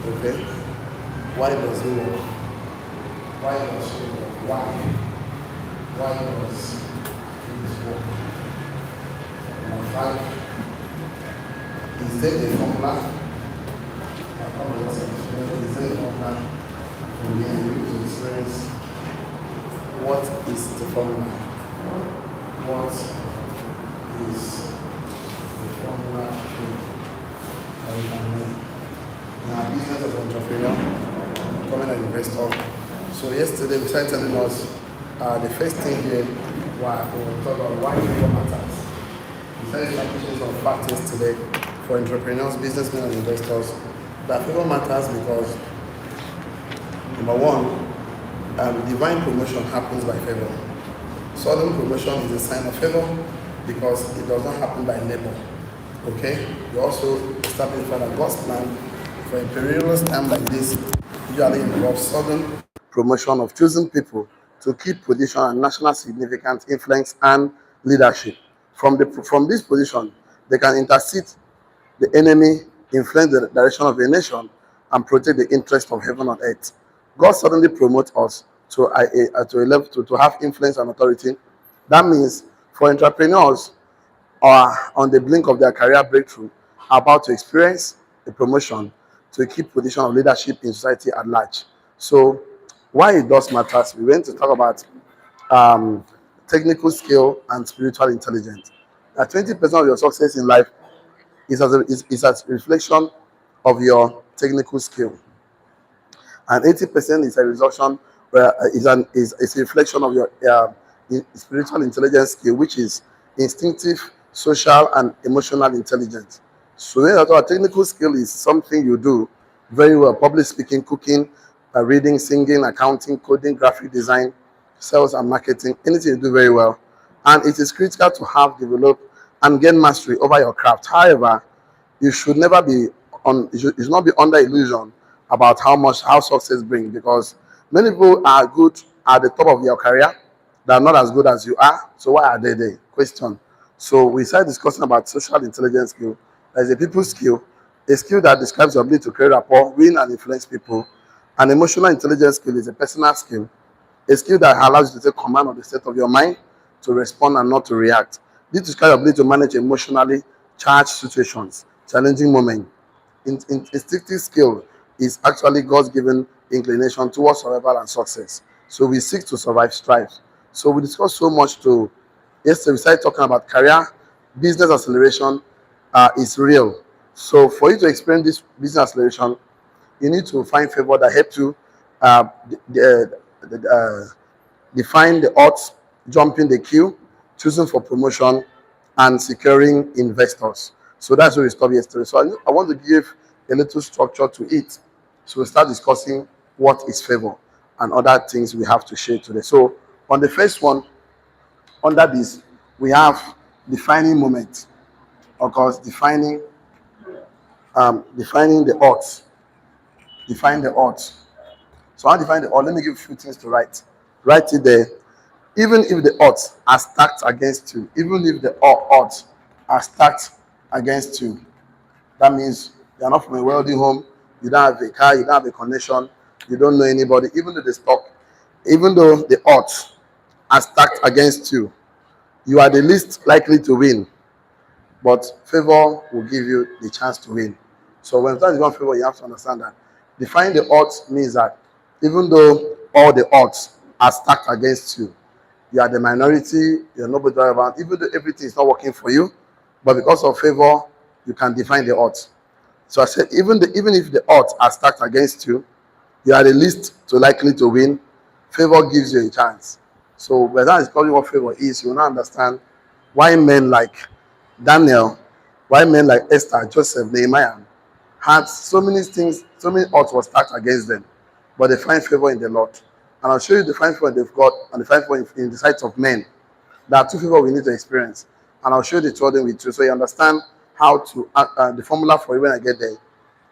Okay? Why does he work? Why does she work? Why does he work? Number 5, is there a formula? Is there a formula for me and you to experience what is the formula? What is the formula that we can learn? In our business as an entrepreneur, becoming an investor. So yesterday we started telling us the first thing here why we will talk about why favor matters. We started establishing some factors today for entrepreneurs, businessmen, and investors that favor matters because number 1, divine promotion happens by favor. Sudden promotion is a sign of favor because it does not happen by labor. Okay? We also established that God's plan for a perilous time like this usually involves sudden promotion of chosen people to keep position and national significance, influence, and leadership. From this position, they can intercede the enemy, influence the direction of a nation, and protect the interest of heaven on earth. God suddenly promotes us to a level to have influence and authority. That means for entrepreneurs are on the blink of their career breakthrough, about to experience a promotion to a key position of leadership in society at large. So, why it does matter? We went to talk about um, technical skill and spiritual intelligence. That 20% of your success in life is a reflection of your technical skill, and 80% is a reduction is a reflection of your spiritual intelligence skill, which is instinctive, social, and emotional intelligence. So then our technical skill is something you do very well: public speaking, cooking, reading, singing, accounting, coding, graphic design, sales and marketing, anything you do very well. And it is critical to have developed and gain mastery over your craft. However, you should never be you should not be under illusion about how success brings, because many people are good at the top of your career, they are not as good as you are. So why are they there? Question. So we started discussing about social intelligence skill. There's a people skill, a skill that describes your ability to create rapport, win, and influence people. An emotional intelligence skill is a personal skill, a skill that allows you to take command of the state of your mind, to respond and not to react. This describes your ability to manage emotionally charged situations, challenging moments. Instinctive skill is actually God's given inclination towards survival and success. So we seek to survive, strive. So we discussed so much to yesterday. We started talking about career, business acceleration is real. So for you to experience this business acceleration, you need to find favor that helps you uh, define the odds, jumping the queue, choosing for promotion, and securing investors. So that's where we stopped yesterday. So I want to give a little structure to it. So we'll start discussing what is favor and other things we have to share today. So on the first one, under this, we have defining moment. Of course, defining the odds. Define the odds. So I define the odds. Let me give you a few things to write. Write it there. Even if the odds are stacked against you, even if the odds are stacked against you, that means you're not from a wealthy home, you don't have a car, you don't have a connection, you don't know anybody, even though the odds are stacked against you, you are the least likely to win, but favor will give you the chance to win. So when time is one favor, you have to understand that. Define the odds means that even though all the odds are stacked against you, you are the minority, you're nobody around, even though everything is not working for you, but because of favor, you can define the odds. So I said, even if the odds are stacked against you, you are the least to likely to win. Favor gives you a chance. So by that is probably what favor is. You will not understand why men like Daniel, why men like Esther, Joseph, Nehemiah had so many things, so many odds were stacked against them, but they find favor in the Lord. And I'll show you the find favor they've got and the find favor in the sight of men. There are two favor we need to experience, and I'll show you the two of them with you, so you understand how to the formula for it when I get there,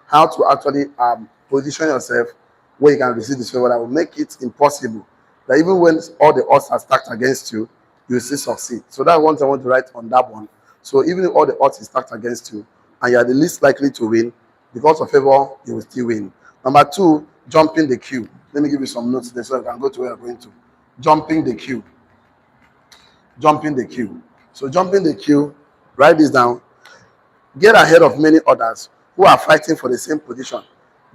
how to actually position yourself where you can receive this favor that will make it impossible that even when all the odds are stacked against you, you still succeed. So that's one thing I want to write on that one. So even if all the odds is stacked against you and you are the least likely to win, because of favor, you will still win. Number two, jumping the queue. Let me give you some notes there so I can go to where you're going to. Jumping the queue. Jumping the queue. So jumping the queue, write this down. Get ahead of many others who are fighting for the same position.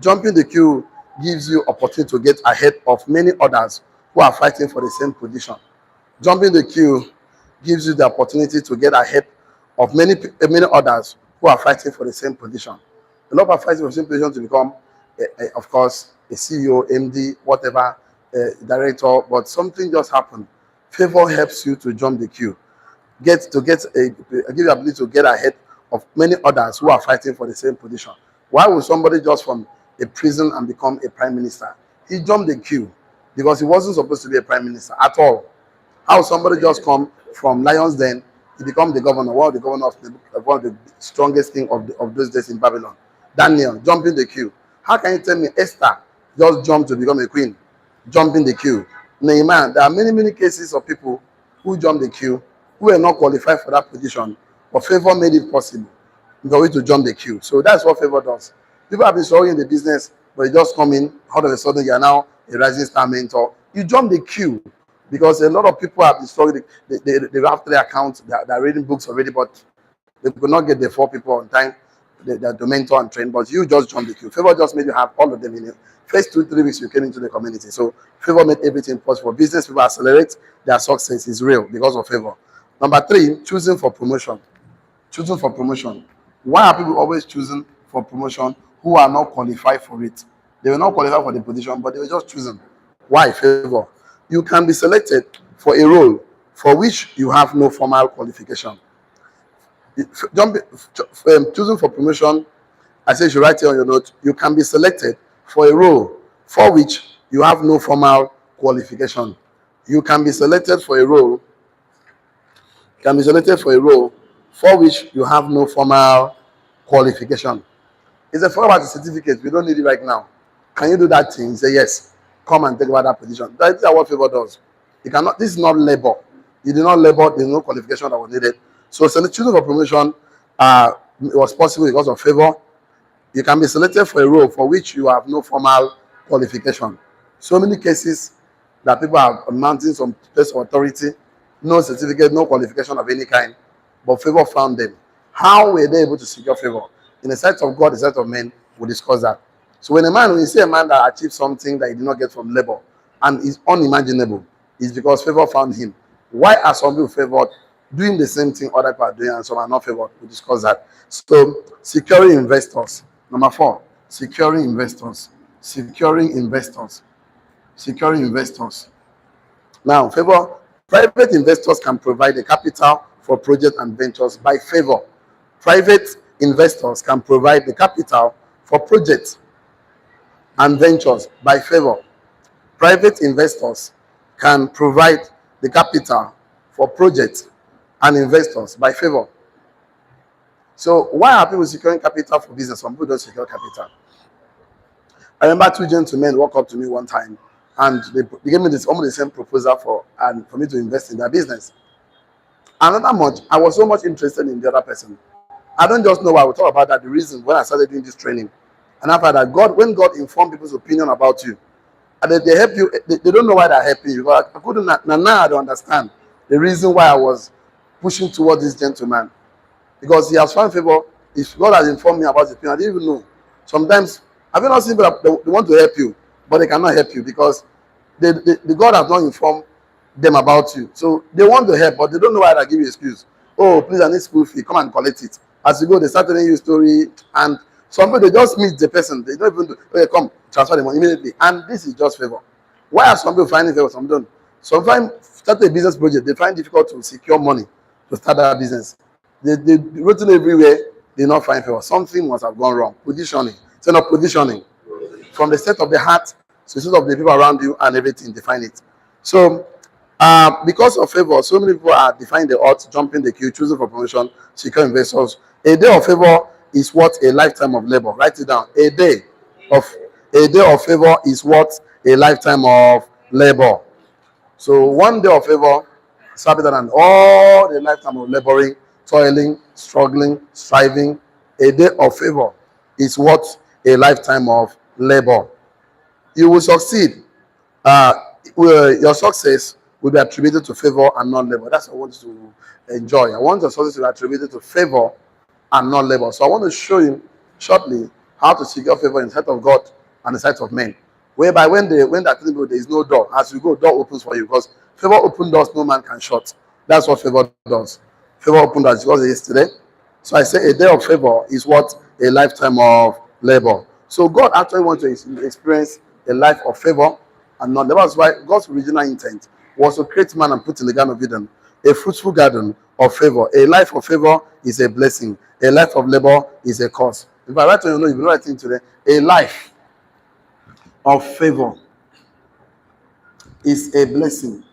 Jumping the queue gives you opportunity to get ahead of many others who are fighting for the same position. Jumping the queue gives you the opportunity to get ahead of many others who are fighting for the same position. A lot are fighting for the same position to become, of course, a CEO, MD, whatever, director, but something just happened. Favor helps you to jump the queue. Give you the ability to get ahead of many others who are fighting for the same position. Why would somebody just from a prison and become a prime minister? He jumped the queue because he wasn't supposed to be a prime minister at all. How somebody just come from Lion's Den, he become the governor, one of the governors of one of the strongest king of those days in Babylon. Daniel jumping the queue. How can you tell me Esther just jumped to become a queen? Jumping the queue. Nehemiah, there are many cases of people who jumped the queue who were not qualified for that position, but favor made it possible for you to jump the queue. So that's what favor does. People have been struggling in the business, but you just come in, all of a sudden you are now a rising star mentor. You jump the queue because a lot of people have been struggling. They have 3 accounts, they're reading books already, but they could not get the 4 people on time, the mentor and train, but you just jumped the queue. Favor just made you have all of them in it. First 2-3 weeks you came into the community. So favor made everything possible. Business people accelerate their success is real because of favor. Number 3, choosing for promotion. Choosing for promotion. Why are people always choosing for promotion who are not qualified for it? They were not qualified for the position, but they were just choosing. Why? Favor. You can be selected for a role for which you have no formal qualification. Choosing for promotion, I say you should write it on your note. You can be selected for a role for which you have no formal qualification. You can be selected for a role. Can be selected for a role for which you have no formal qualification. It's a form about the certificate. We don't need it right now. Can you do that thing? Say yes. Come and take over that position. That is what favor does. You cannot. This is not labor. You did not labor. There's no qualification that was needed. So choosing for promotion it was possible because of favor. You can be selected for a role for which you have no formal qualification. So many cases that people are mounting some place of authority, no certificate, no qualification of any kind, but favor found them. How were they able to secure favor? In the sight of God, the sight of men, we'll discuss that. So when you see a man that achieved something that he did not get from labor and is unimaginable, it's because favor found him. Why are some people favored doing the same thing other people are doing and some are not favored? We'll discuss that. So securing investors. Number 4, securing investors. Securing investors. Securing investors. Now, favor. Private investors can provide the capital for projects and ventures by favor. Private investors can provide the capital for projects and ventures by favor. Private investors can provide the capital for projects and investors by favor. So why are people securing capital for business? Some people don't secure capital. I remember 2 gentlemen walked up to me one time and they gave me almost the same proposal for me to invest in their business. Another much, I was so much interested in the other person. I don't just know why. We'll talk about that, the reason when I started doing this training. And after that, when God informed people's opinion about you, and they help you, they don't know why they're helping you. But I couldn't, now I don't understand the reason why I was pushing toward this gentleman. Because he has found favor. If God has informed me about his opinion, I didn't even know. Sometimes, have you not seen people that they want to help you, but they cannot help you because the God has not informed them about you. So they want to help, but they don't know why they give you excuse. Oh, please, I need school fee. Come and collect it. As you go, they start telling you a story, and some people, they just meet the person. They don't even do, okay, come, transfer the money immediately. And this is just favor. Why are some people finding favor? Some don't. Some find, start a business project, they find it difficult to secure money to start that business. They routine everywhere, they not find favor. Something must have gone wrong. Positioning. So not positioning. From the state of the heart to the state of the people around you and everything, define it. So because of favor, so many people are defying the odds, jumping the queue, choosing for promotion, secure investors. A day of favor is what a lifetime of labor. Write it down. A day of favor is what a lifetime of labor. So 1 day of favor is better than all the lifetime of laboring, toiling, struggling, striving. A day of favor is what a lifetime of labor. You will succeed. Your success will be attributed to favor and not labor. That's what I want you to enjoy. I want your success to be attributed to favor and not labor. So I want to show you shortly how to secure favor in the sight of God and the sight of men. Whereby when they are telling you there is no door, as you go, door opens for you, because favor open doors no man can shut. That's what favor does. Favor open doors because yesterday. So I say a day of favor is what? A lifetime of labor. So God actually wants to experience a life of favor and not labor. That's why God's original intent was to create man and put in the Garden of Eden a fruitful garden of favor. A life of favor is a blessing. A life of labor is a curse. If I write on your note, if you're writing today, a life of favor is a blessing.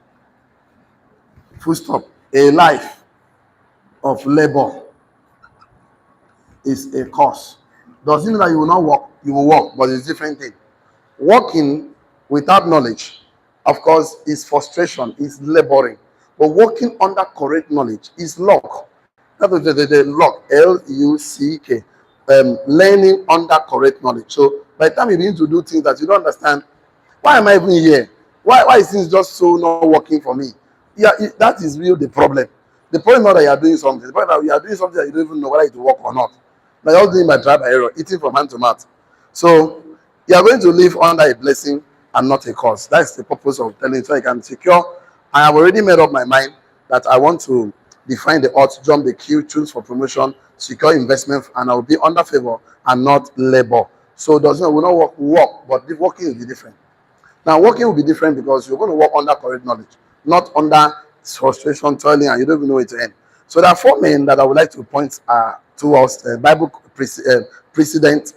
Full stop. A life of labor is a curse. Doesn't mean that you will not work. You will work, but it's a different thing. Working without knowledge, of course, is frustration, is laboring. But working under correct knowledge is luck. That is the luck, L-U-C-K. Learning under correct knowledge. So by the time you begin to do things that you don't understand, why am I even here? Why is things just so not working for me? Yeah, that is really the problem. The problem is not that you are doing something. The problem is that you are doing something that you don't even know whether it will work or not. Like you're doing by trial by error, eating from hand to mouth. So you are going to live under a blessing and not a curse. That's the purpose of telling you, so I can secure. I have already made up my mind that I want to define the odds, jump the queue, choose for promotion, secure investment, and I will be under favor and not labor. So doesn't will not work, but the working will be different. Now, working will be different because you're going to work under correct knowledge, not under frustration, toiling, and you don't even know where to end. So there are four men that I would like to point towards Bible precedent.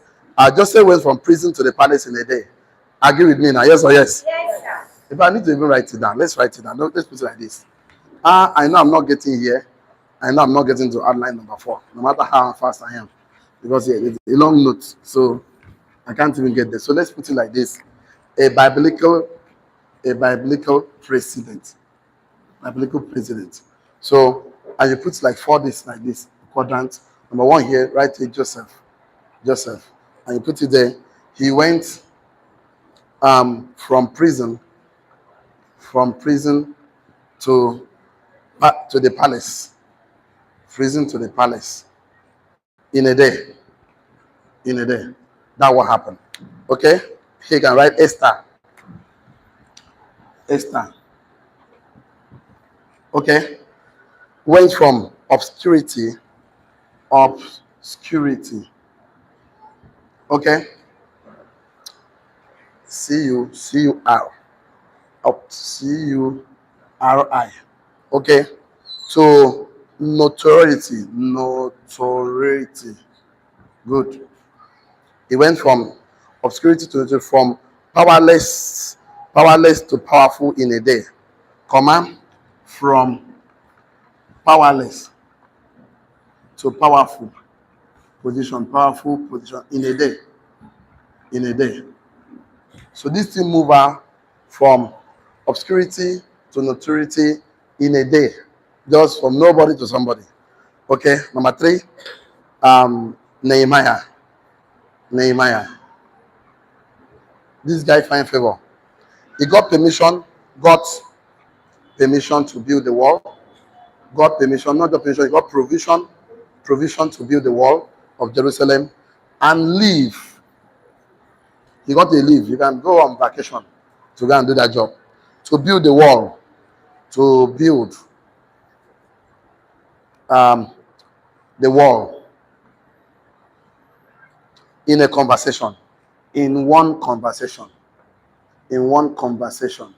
Joseph went from prison to the palace in a day. Agree with me now? Yes or yes? Yes, sir. If I need to even write it down, let's write it down. No, let's put it like this. I know I'm not getting here. I know I'm not getting to outline number 4, no matter how fast I am, because it's a long note, so I can't even get there. So let's put it like this: a biblical precedent. Biblical precedent. So and you put like 4 days like this quadrant. Number 1 here, write it Joseph, and you put it there. He went from prison to the palace. Prison to the palace in a day. That will happen. Okay? Here you can write Esther. Okay? Went from obscurity. Okay? C-U-R. C-U-R-I. Okay? So notoriety. Good. He went from obscurity to from powerless to powerful in a day. From powerless to powerful position in a day. So this thing move from obscurity to notoriety in a day, just from nobody to somebody. Okay, number 3, Nehemiah. This guy find favor. He got permission to build the wall. Got permission, not just permission, he got provision to build the wall of Jerusalem and leave. He got a leave. You can go on vacation to go and do that job. To build the wall. To build the wall in one conversation.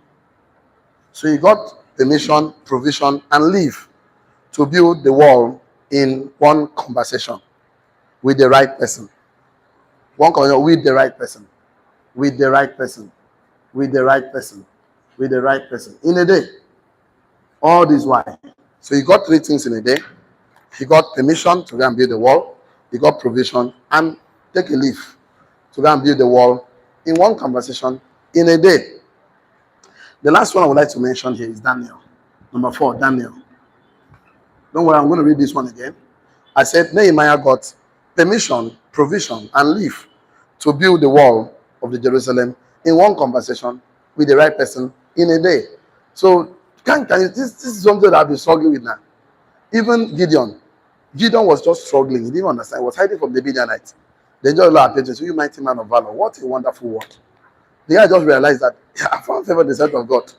So he got permission, provision, and leave to build the wall in one conversation with the right person. With the right person in a day. All this why. So he got 3 things in a day. He got permission to go and build the wall. He got provision and take a leave to go and build the wall in one conversation in a day. The last one I would like to mention here is Daniel. Number 4, Daniel. Don't worry, I'm going to read this one again. I said Nehemiah got permission, provision, and leave to build the wall of the Jerusalem in one conversation with the right person in a day. So can you, this is something that I've been struggling with now. Even Gideon was just struggling. He didn't understand. He was hiding from the Midianites. Then just Lord appeared to say, "You mighty man of valor." What a wonderful word. The guy just realized that I found favor in the sight of God.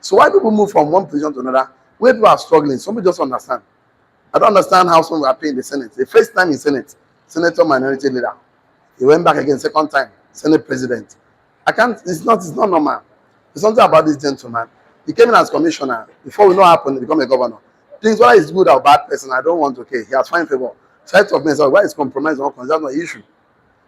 So why people move from one position to another? Where people are struggling, somebody just understand. I don't understand how some were paying the Senate. The first time in Senate, Senator Minority Leader. He went back again, second time, Senate President. I can't, it's not normal. There's something about this gentleman. He came in as commissioner. Before we know what happened, he became a governor. Things, whether he's good or bad person, I don't want to care. He has fine favor. Sight of me, so why is compromise or that's not an issue.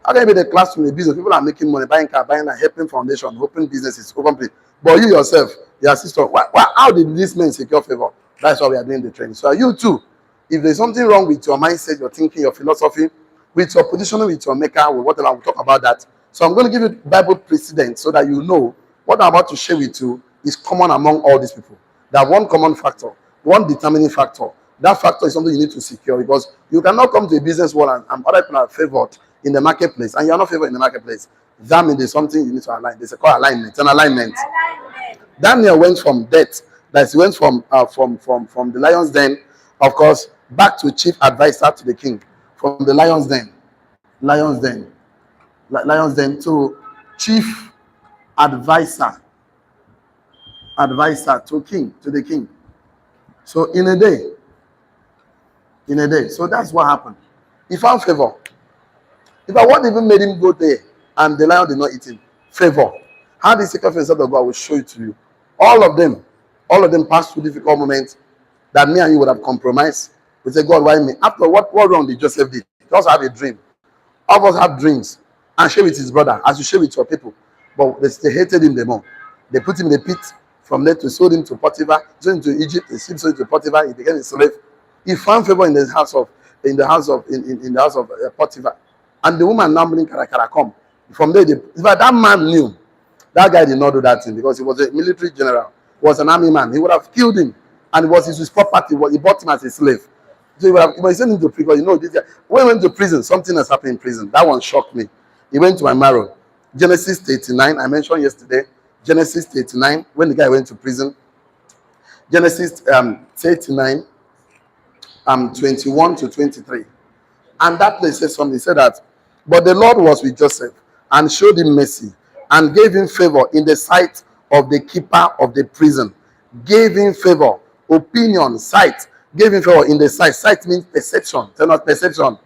How can you be the classroom, the business? People are making money, buying car, buying a helping foundation, opening businesses, open place. But you yourself, your sister, how did this man secure favor? That's why we are doing the training. So you too, if there's something wrong with your mindset, your thinking, your philosophy, with your positioning, with your maker, with whatever, we'll talk about that. So I'm going to give you Bible precedent so that you know what I'm about to share with you is common among all these people. That one common factor, one determining factor. That factor is something you need to secure because you cannot come to a business world and other people are favored in the marketplace and you're not favored in the marketplace. That means there's something you need to align. There's a called alignment. An alignment. Daniel went from death, that he went from the lion's den, of course, back to chief advisor to the king. From the lion's den to chief advisor to the king. So in a day. So that's what happened. He found favor. If I what even made him go there and the lion did not eat him, favor. How the sacrifice of God will show it to you. All of them passed through difficult moments that me and you would have compromised. We say, God, why me? After what wrong did Joseph did? He also have a dream. All of us have dreams and share with his brother as you share with your people. But they hated him the more. They put him in the pit. From there to sold him to Potiphar, sold him to Egypt, the ship sold him to Potiphar, he became a slave. He found favor in the house of Potiphar. And the woman now bring Karakara come. From there, that man knew. That guy did not do that thing because he was a military general, he was an army man. He would have killed him. And it was his property, he bought him as a slave. So he would have sent him to prison. You know, this guy, when he went to prison, something has happened in prison. That one shocked me. He went to my marrow. Genesis 39, I mentioned yesterday. Genesis 39, when the guy went to prison. Genesis 39, 21 to 23. And that place says something. He said that, but the Lord was with Joseph and showed him mercy and gave him favor in the sight of the keeper of the prison. Gave him favor, opinion, sight. Gave him favor in the sight. Sight means perception. Tell us perception.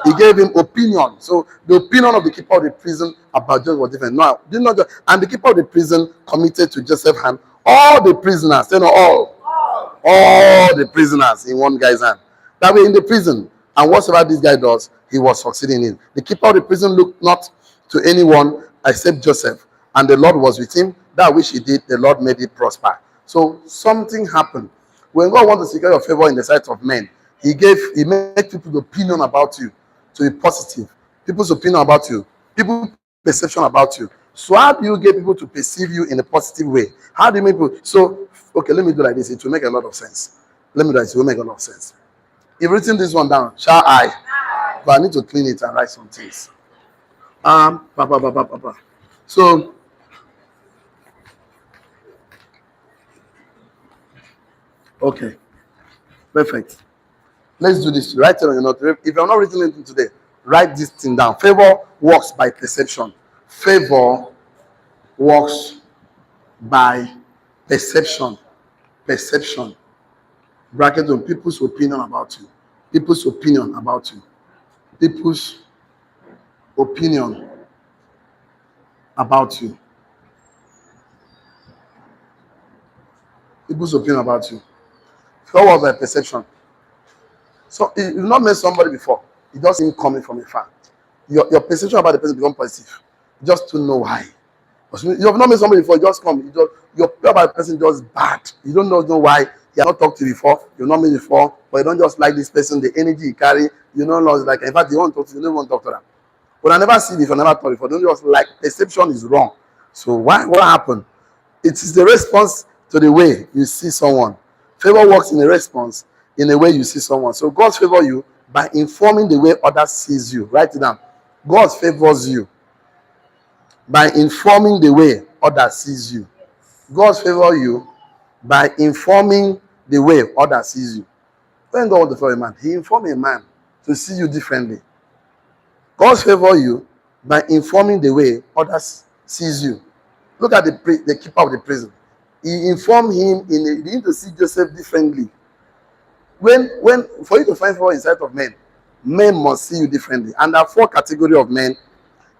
He gave him opinion. So the opinion of the keeper of the prison about Joseph was different. No, did not just, and the keeper of the prison committed to Joseph's hand all the prisoners. Say no, all the prisoners in one guy's hand. That way in the prison. And whatever this guy does, he was succeeding in. The keeper of the prison looked not to anyone except Joseph. And the Lord was with him. That which he did, the Lord made it prosper. So something happened. When God wants to secure your favor in the sight of men, He made people's opinion about you to be positive. People's opinion about you. People's perception about you. So how do you get people to perceive you in a positive way? How do you make people? So, okay, let me do like this. It will make a lot of sense. Let me do this. It will make a lot of sense. You've written this one down. Shall I? But I need to clean it and write some things. So, okay. Perfect. Let's do this. Write it on your note. If you're not writing anything today, write this thing down. Favor works by perception. Favor works by perception. Perception. Bracket on people's opinion about you. People's opinion about you. People's opinion about you. People's opinion about you. Favor works by perception. So you've not met somebody before. You just see him coming from afar. Your perception about the person becomes positive. Just to know why. You have not met somebody before, you just come. Your opinion about the person is just bad. You don't know why. You have not talked to you before. You've not met before. But you don't just like this person, the energy he carry. You know, like, in fact, you want to talk to you, don't want to talk to them. But I never see before, never talk before. Don't just like, perception is wrong. So what happened? It is the response to the way you see someone. Favor works in a response in the way you see someone. So God favors you by informing the way others sees you. Write it down. God favors you by informing the way others sees you. God favor you by informing the way others sees you. When God wants to favor a man, he informs a man to see you differently. God favor you by informing the way others sees you. Look at the keeper of the prison. He informed him he need to see Joseph differently. When for you to find favor in sight of men, men must see you differently. And there are four categories of men.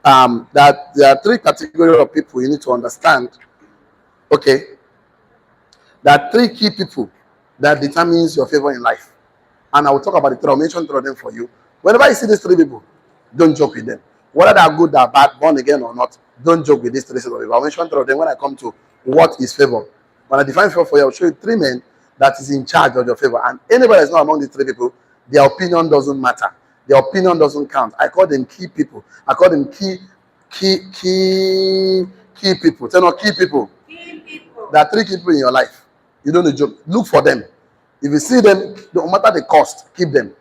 That there are three categories of people you need to understand. Okay, there are three key people that determines your favor in life, and I will talk about the three. I'll mention three of them for you. Whenever you see these three people, don't joke with them. Whether they are good, they are bad, born again or not, don't joke with these three sets of people. I'll mention three of them when I come to what is favor. When I define favor for you, I'll show you three men that is in charge of your favor. And anybody that's not among these three people, their opinion doesn't matter. Their opinion doesn't count. I call them key people. I call them key people. Tell me, key people. Key people. There are three people in your life. You don't need to joke. Look for them. If you see them, no matter the cost, keep them.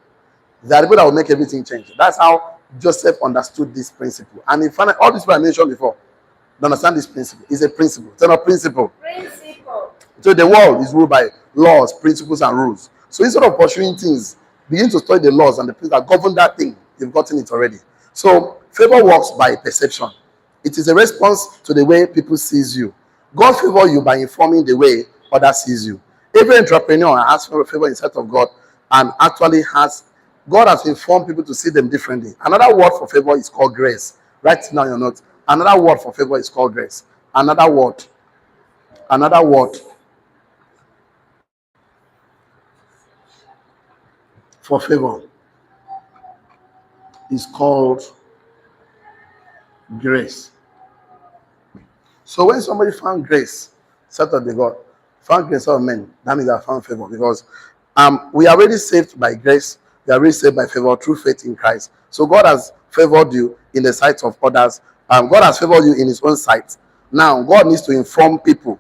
There are people that will make everything change. That's how Joseph understood this principle. And in fact, all these people I mentioned before, don't understand this principle. It's a principle. It's not a principle. Principle. So the world is ruled by laws, principles, and rules. So instead of pursuing things, begin to study the laws and the principles that govern that thing. You've gotten it already. So favor works by perception. It is a response to the way people sees you. God favor you by informing the way others sees you. Every entrepreneur has favor in sight of God and actually God has informed people to see them differently. Another word for favor is called grace. Write it down your notes. Another word for favor is called grace. Another word for favor is called grace. So when somebody found grace, set of the God, found grace of men, that means they found favor, because we are already saved by grace. We are already saved by favor through faith in Christ. So God has favored you in the sight of others. God has favored you in his own sight. Now God needs to inform people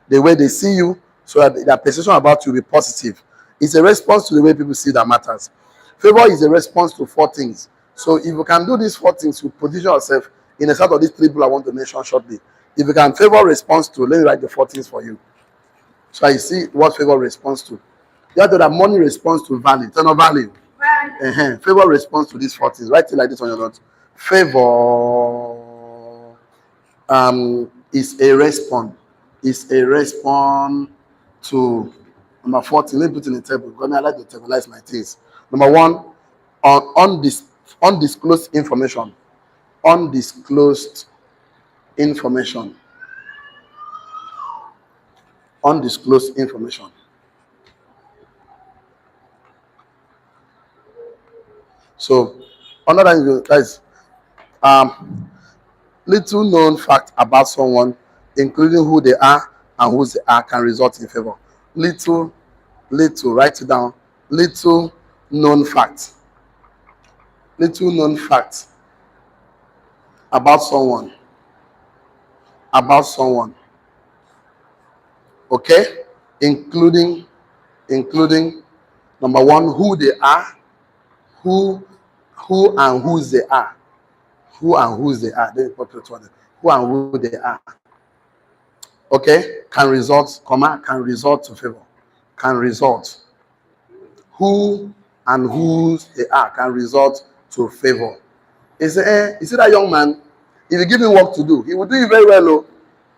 the way they see you, so that their perception about you will be positive. It's a response to the way people see that matters. Favor is a response to four things. So if you can do these four things, you position yourself in the sight of these three people I want to mention shortly. If you can favor response to, let me write the four things for you. So I see what favor responds to. You have to have money response to value. Turn on value. Favor response to these four things. Write it like this on your notes. Favor is a response. Is a response to number 14. Let me put in the table because I like to tableize my things. Number one, undisclosed information. Undisclosed information. Undisclosed information. So, another guys, little known fact about someone, including who they are and whose they are, can result in favor. Little, write it down. Little known fact. Little known fact about someone. About someone. Okay? Including number one, who they are, who and whose they are. Who and whose they are. Who and who they are. Okay? Can result to favor. Can result. Who and whose they are can result to favor. You see that young man, if you give him work to do, he will do it very well. Oh.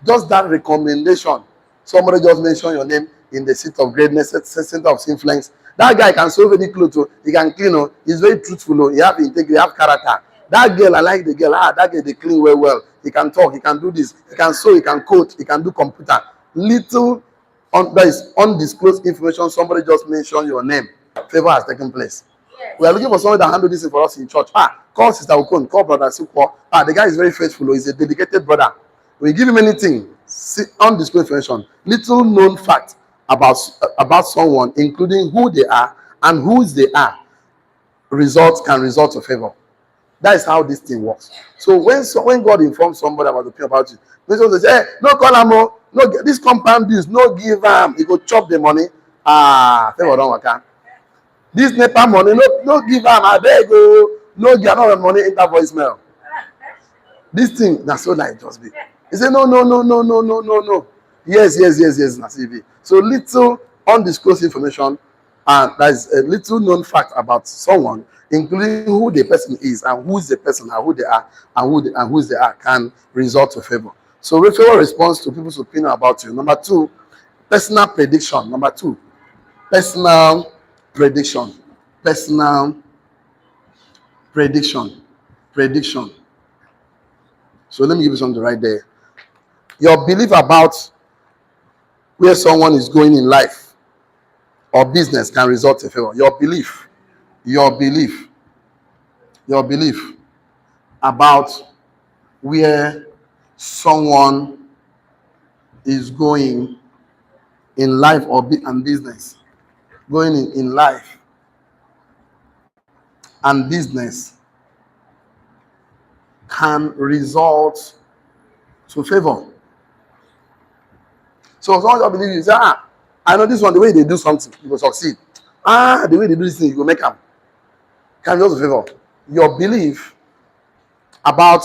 Just that recommendation. Somebody just mention your name in the seat of greatness, center of influence. That guy can sew any clothes. He can clean. He's very truthful. He have integrity. He have character. That girl, I like the girl. That girl, they clean well. He can talk. He can do this. He can sew. He can code. He can do computer. Little, that is undisclosed information. Somebody just mentioned your name. Favor has taken place. Yes. We are looking for somebody that handle this for us in church. Call Sister Okon. Call Brother Sukwo. The guy is very faithful. He's a dedicated brother. We give him anything. Undisclosed information. Little known fact about someone, including who they are and whose they are, can result to favor. That is how this thing works. So when God informs somebody about the thing about you, they say, hey, no call him, no this compound bills, no give him. He go chop the money. Favor don't work. This NEPA money, no give him. I beg you, no give him money enter voicemail. This thing, that's so like just be. He said, no, no, no, no, no, no, no, no. Yes, yes, yes, yes, Nasibi. So little undisclosed information, and there's a little known fact about someone, including who the person is and who's the person and who they are and who's they are, can result to favor. So favor responds to people's opinion about you. Number two, personal prediction. Number two, personal prediction. Personal prediction. Prediction. So let me give you something right there. Your belief about where someone is going in life or business can result in favor. Your belief about where someone is going in life and business, going in life and business can result to favor. So someone just believe you say, I know this one, the way they do something, you will succeed. The way they do this thing, you will make them. Can result to favor. Your belief about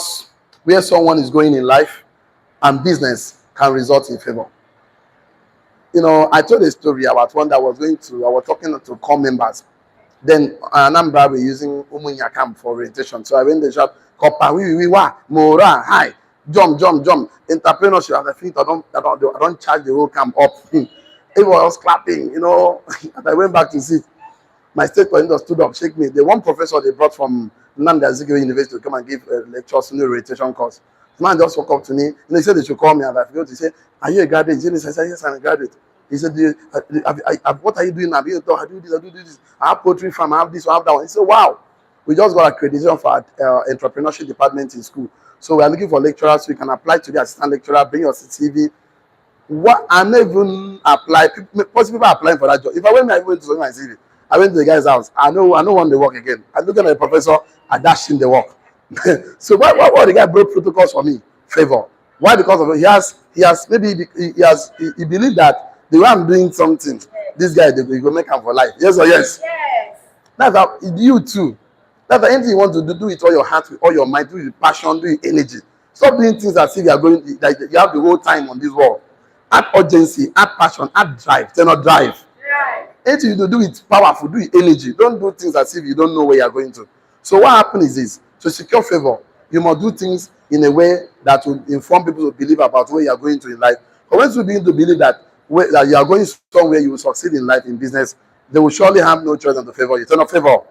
where someone is going in life and business can result in favor. You know, I told a story about one that I was talking to core members. Then Anambra were using Umunya camp for orientation. So I went to the shop, Kopa, Mora, hi, jump. Entrepreneurship, I think I don't charge the whole camp up. Everyone was clapping, you know. And I went back to sit. My state coordinator stood up, shake me. The one professor they brought from Nnamdi Azikiwe University to come and give lectures in the orientation course. The man just walked up to me and they said they should call me, and I forgot to say, are you a graduate? I said, yes, I'm a graduate. He said, what are you doing now? I do this. I have poultry farm, I have this, I have that one. He said, wow. We just got accreditation for our entrepreneurship department in school. So we are looking for lecturers, so you can apply to the assistant lecturer, bring your CV. What I never even apply. Most people are applying for that job. If I went to my CV, I went to the guy's house. I know want to work again. I look at the professor, I dashed him the work. So why the guy broke protocols for me? Favor. Why? Because of he believed that the way I'm doing something, this guy he will make him for life. Yes or yes? Yes. That's how you too. That's anything you want to do it all your heart, with all your mind, do it with passion, do it with energy. Stop doing things as if you are going like you have the whole time on this world. Add urgency, add passion, add drive. Tell not drive. Anything you do it powerful, do it energy. Don't do things as if you don't know where you are going to. So what happens is this: to secure favor, you must do things in a way that will inform people to believe about where you are going to in life. But once you begin to believe that you are going somewhere you will succeed in life, in business, they will surely have no choice than to favor you. Turn off favor.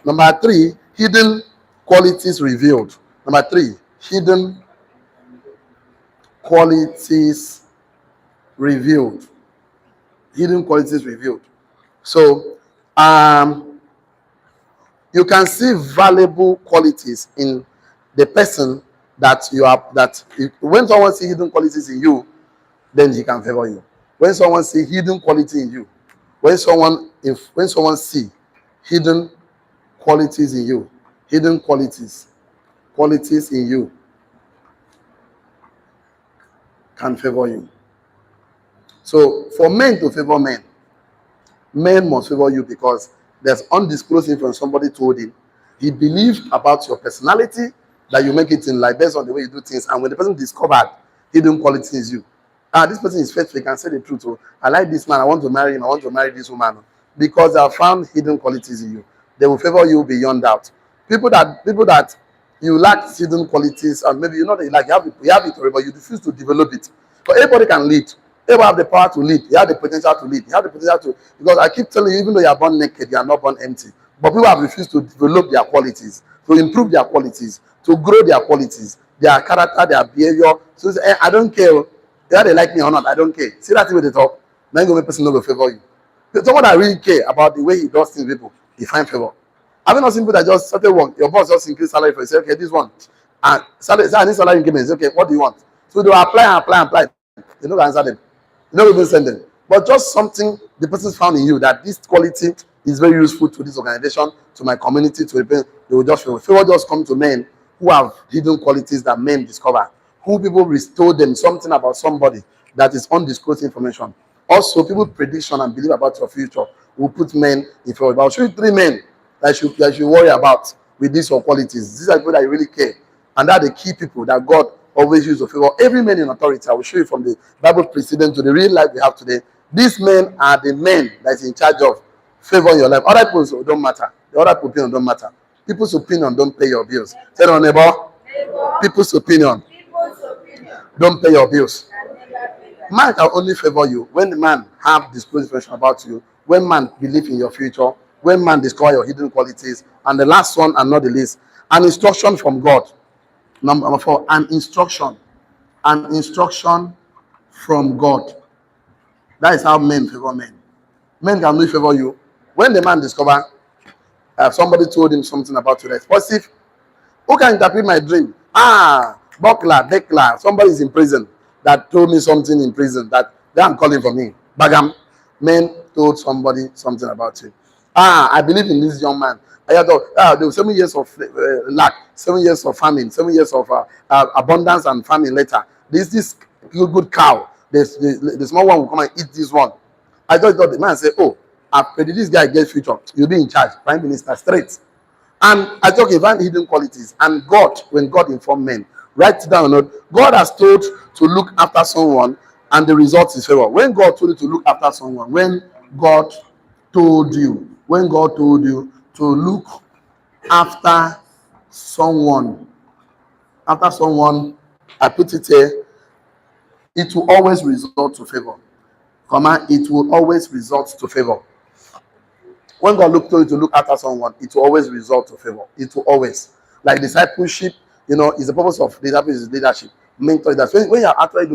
Number three, hidden qualities revealed. Number three, hidden qualities revealed. Hidden qualities revealed. So, you can see valuable qualities in the person that you are. When someone sees hidden qualities in you, then he can favor you. When someone sees hidden quality in you, when someone see hidden qualities in you, hidden qualities in you, can favor you. So for men to favor men must favor you because there's undisclosed influence somebody told him. He believed about your personality that you make it in life based on the way you do things. And when the person discovered hidden qualities in you, this person is faithful, he can say the truth. Oh, I like this man, I want to marry him, I want to marry this woman. Because they have found hidden qualities in you. They will favor you beyond doubt. People that you lack hidden qualities, and maybe you know that you have it already, but you refuse to develop it. But everybody can lead. Everybody have the power to lead. You have the potential to lead. You have the potential to, because I keep telling you, even though you are born naked, you are not born empty. But people have refused to develop their qualities, to improve their qualities, to grow their qualities, their character, their behavior. So say, I don't care whether they like me or not. I don't care. See that thing with the top. Then go make person no go favor you. Someone that really care about the way he does things, people, he find favor. Have you not seen people that just started work? Your boss just increase salary for you. Say, okay, this one. And salary, I need salary increment. Say, okay, what do you want? So they apply. They don't answer them. They don't even send them. But just something the person found in you that this quality is very useful to this organization, to my community, to they will just favor. Favor just come to men who have hidden qualities that men discover. Who people restore them something about somebody that is undisclosed information. Also, people prediction and believe about your future will put men in favor. I'll show you 3 men that you should worry about with these qualities. These are people that you really care. And that are the key people that God always uses to favor every man in authority. I will show you from the Bible precedent to the real life we have today. These men are the men that is in charge of favor your life. Other people's don't matter. The other people's opinion don't matter. People's opinion don't pay your bills. Say it on neighbor. People's opinion don't pay your bills. Man can only favor you when the man have disclosed information about you, when man believe in your future, when man discover your hidden qualities, and the last one and not the least, an instruction from God. Number 4, an instruction from God. That is how men favor men. Men can only favor you when the man discover somebody told him something about you that's positive. Who can interpret my dream? Buckler, Dekla, somebody is in prison that told me something in prison that they are calling for me. Bagam, men told somebody something about you. I believe in this young man. I thought, there were 7 years of lack, 7 years of famine, 7 years of abundance and famine later. This good cow, the small one will come and eat this one. I thought the man said, oh, after this guy gets future, you'll be in charge, prime minister, straight. And I talk about hidden qualities. And God, when God informed men, write it down. God has told to look after someone, and the result is favor. When God told you to look after someone, when God told you to look after someone, I put it here, it will always result to favor. It will always result to favor. When God told you to look after someone, it will always result to favor. It will always. Like discipleship, is the purpose of leadership. Mentor. That's when you're actually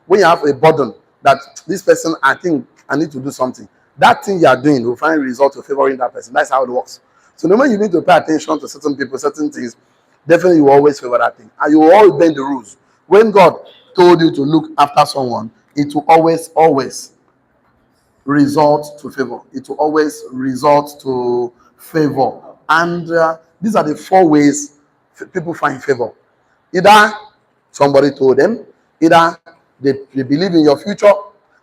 when you have a burden that this person, I think I need to do something. That thing you are doing will find result to favoring that person. That's how it works. So the moment you need to pay attention to certain people, certain things, definitely you will always favor that thing. And you will always bend the rules. When God told you to look after someone, it will always result to favor. It will always result to favor. And these are the 4 ways people find favor. Either somebody told them, either they believe in your future,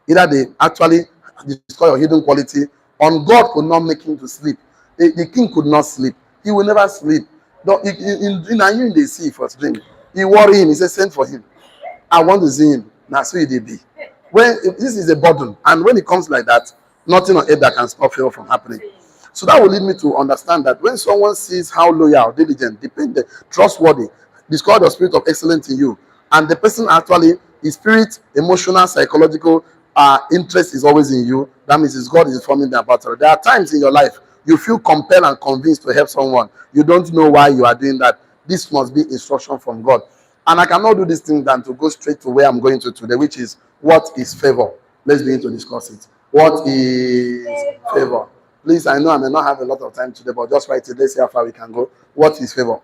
either they actually discover your hidden quality. On God could not make him to sleep. The king could not sleep. He will never sleep. In the sea first dream, he worried him. He said, send for him. I want to see him. Now so he did be. This is a burden, and when it comes like that, nothing on earth that can stop favor from happening. So that will lead me to understand that when someone sees how loyal, diligent, dependent, trustworthy, discover the spirit of excellence in you, and the person actually, his spirit, emotional, psychological interest is always in you, that means it's God is informing them about it. There are times in your life you feel compelled and convinced to help someone. You don't know why you are doing that. This must be instruction from God. And I cannot do this thing than to go straight to where I'm going to today, which is what is favor. Let's begin to discuss it. What is favor? Please, I know I may not have a lot of time today, but just write it. Let's see how far we can go. What is favor?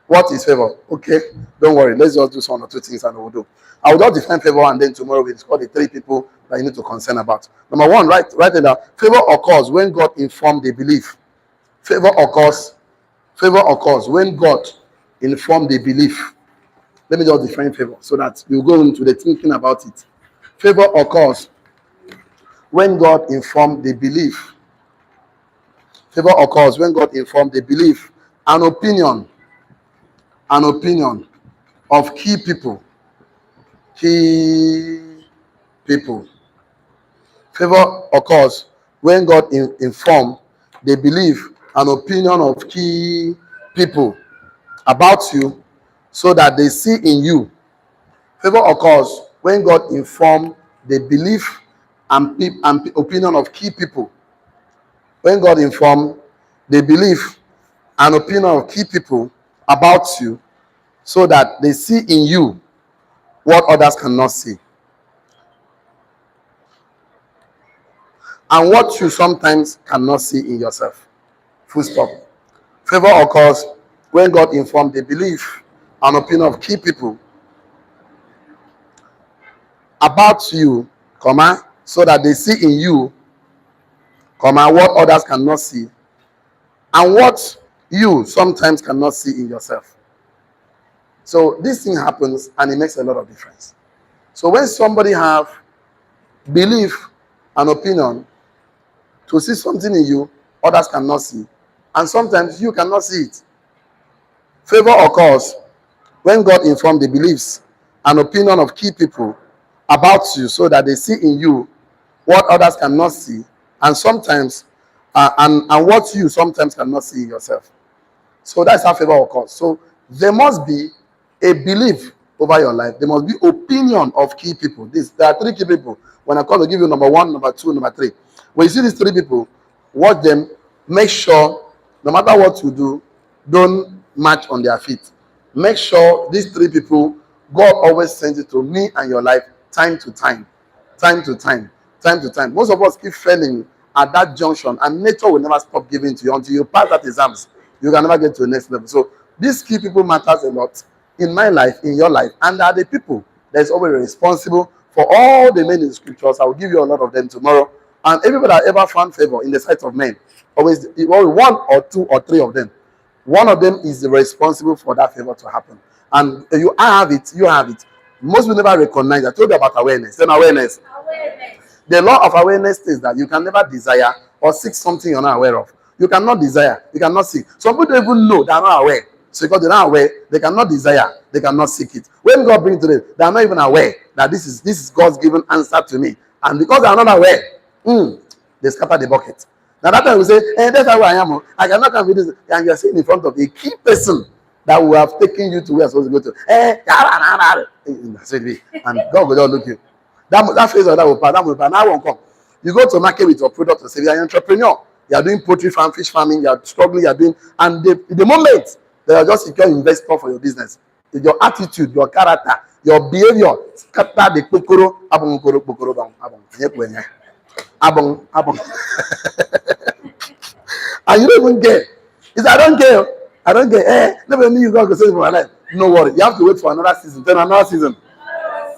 What is favor? Okay, don't worry. Let's just do 1 or 2 things and we'll do. I will just define favor, and then tomorrow we'll discuss the 3 people that you need to concern about. Number 1, write it down. Favor occurs when God informed the belief. Favor occurs when God informed the belief. Let me just define favor so that you go into the thinking about it. Favor occurs when God informed the belief. Favor occurs when God informed the belief, an opinion of key people. Favor occurs when God informed the belief, an opinion of key people about you, so that they see in you. Favor occurs when God informed the belief and opinion of key people. When God informed the belief and opinion of key people about you, so that they see in you what others cannot see, and what you sometimes cannot see in yourself. Full stop. Favor occurs when God informed the belief and opinion of key people about you, so that they see in you, what others cannot see, and what you sometimes cannot see in yourself. So this thing happens, and it makes a lot of difference. So when somebody have belief and opinion to see something in you others cannot see, and sometimes you cannot see it. Favor occurs when God informs the beliefs and opinion of key people about you so that they see in you what others cannot see, and sometimes and what you sometimes cannot see in yourself. So that's how favor occurs. So there must be a belief over your life. There must be opinion of key people. There are three key people. When I come to give you number one, number two, number three. When you see these three people, watch them. Make sure, no matter what you do, don't match on their feet. Make sure these three people, God always sends it to me and your life time to time, time to time, time to time. Most of us keep failing at that junction, and nature will never stop giving to you until you pass that exams. You can never get to the next level. So these key people matters a lot in my life, in your life, and are the people that is always responsible for all the men in the scriptures. I will give you a lot of them tomorrow. And everybody that ever found favor in the sight of men, always one or two or three of them. One of them is responsible for that favor to happen. And I have it, you have it. Most people never recognize. I told you about awareness. Then awareness. The law of awareness is that you can never desire or seek something you're not aware of. You cannot desire, you cannot seek. Some people don't even know they are not aware. So because they're not aware, they cannot desire, they cannot seek it. When God brings to them, they are not even aware that this is God's given answer to me. And because they are not aware, they scatter the bucket. Now that time we say, that's how I am. I cannot come with this. And you're sitting in front of a key person that will have taken you to where you're supposed to go to. That's it be. And God will just look you. That phase of that will pass. That will pass. Now won't come. You go to market with your product and say, you're an entrepreneur. You are doing poultry farm, fish farming, you are struggling, you are doing, and the moment they are just secure investor for your business, your attitude, your character, your behavior, scatter the kokoro, and you don't even care. It's I don't care. I don't care. Never knew you God go save for my life. No worry. You have to wait for another season. Then another season.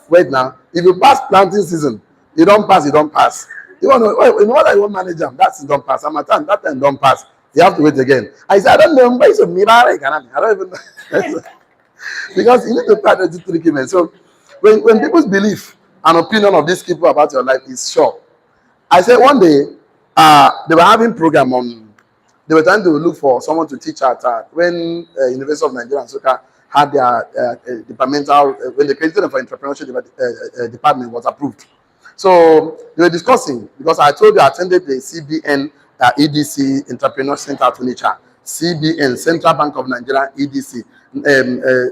Wait now. If you pass planting season, you don't pass, you don't pass. You want to, what I want manage them, that's don't pass. I'm at time, that time don't pass. You have to wait again. I said, I don't know, but it's a miracle. I don't even know. Because you need to pass the tricky men. So when people's belief and opinion of these people about your life is sure. I said one day, they were having program on, they were trying to look for someone to teach at when University of Nigeria and Soka had their departmental, when they created them for entrepreneurship department was approved. So they were discussing, because I told you I attended the CBN EDC Entrepreneur Center at Onitsha, CBN Central Bank of Nigeria EDC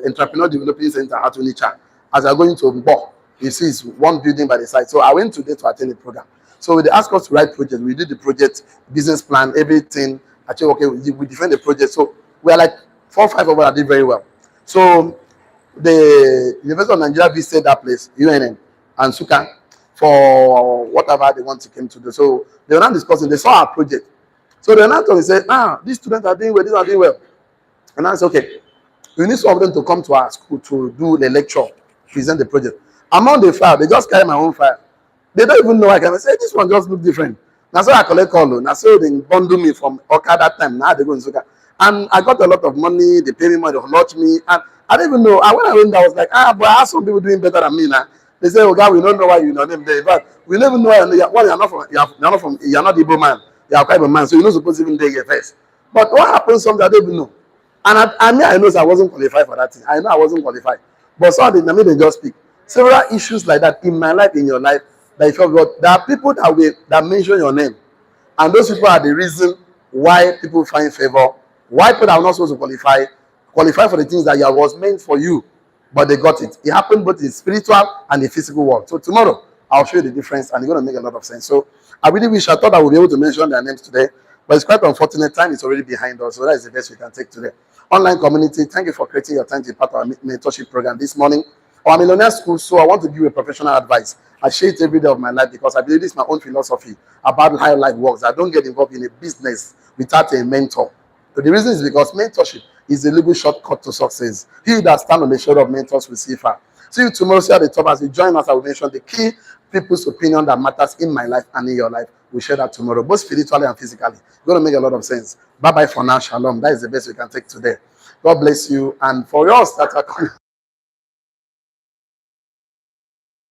Entrepreneur Development Center at Onitsha. As I go into Mbo, you see it's one building by the side. So I went today to attend the program. So they asked us to write project. We did the project, business plan, everything. Actually, okay, we defend the project. So we are like 4 or 5 of us that did very well. So the University of Nigeria visited that place, UNN and Suka, for whatever they want to come to do. So they were not discussing, they saw our project. So they were not talking, they said, these students are doing well, these are doing well. And I said, okay, we need some of them to come to our school to do the lecture, present the project. Among the file, they just carry my own file. They don't even know I can say, this one just look different. Now so I collect call. Now so they bundle me from Oka that time. Now they go in Suka. And I got a lot of money, they pay me money, they launch me. And I didn't even know. When I went there, I was like, but I have some people doing better than me now. They say, oh God, we don't know why you know them there. But we never know why you're not from. You're not Igbo man. You're a Igbo man, so you're not supposed to even take your face. But what happens? Something I don't even know. And I know I wasn't qualified for that thing. I know I wasn't qualified. But some of them, they just speak. Several issues like that in my life, in your life, that if you've got, there are people that mention your name, and those people are the reason why people find favor. Why people are not supposed to qualify for the things that was meant for you. But they got it. It happened both in the spiritual and the physical world. So tomorrow, I'll show you the difference, and it's going to make a lot of sense. So I really wish I thought I would be able to mention their names today, but it's quite unfortunate. Time is already behind us, so that is the best we can take today. Online community, thank you for creating your time to be part of our mentorship program this morning. Our millionaire school, so I want to give you a professional advice. I share it every day of my life because I believe this is my own philosophy about how life works. I don't get involved in a business without a mentor. So the reason is because mentorship is a legal shortcut to success. He that stands on the shoulder of mentors will see far. See you tomorrow, see you at the top as you join us. I will mention the key people's opinion that matters in my life and in your life. We'll share that tomorrow, both spiritually and physically. It's going to make a lot of sense. Bye-bye for now. Shalom. That is the best we can take today. God bless you. And for yours that are coming.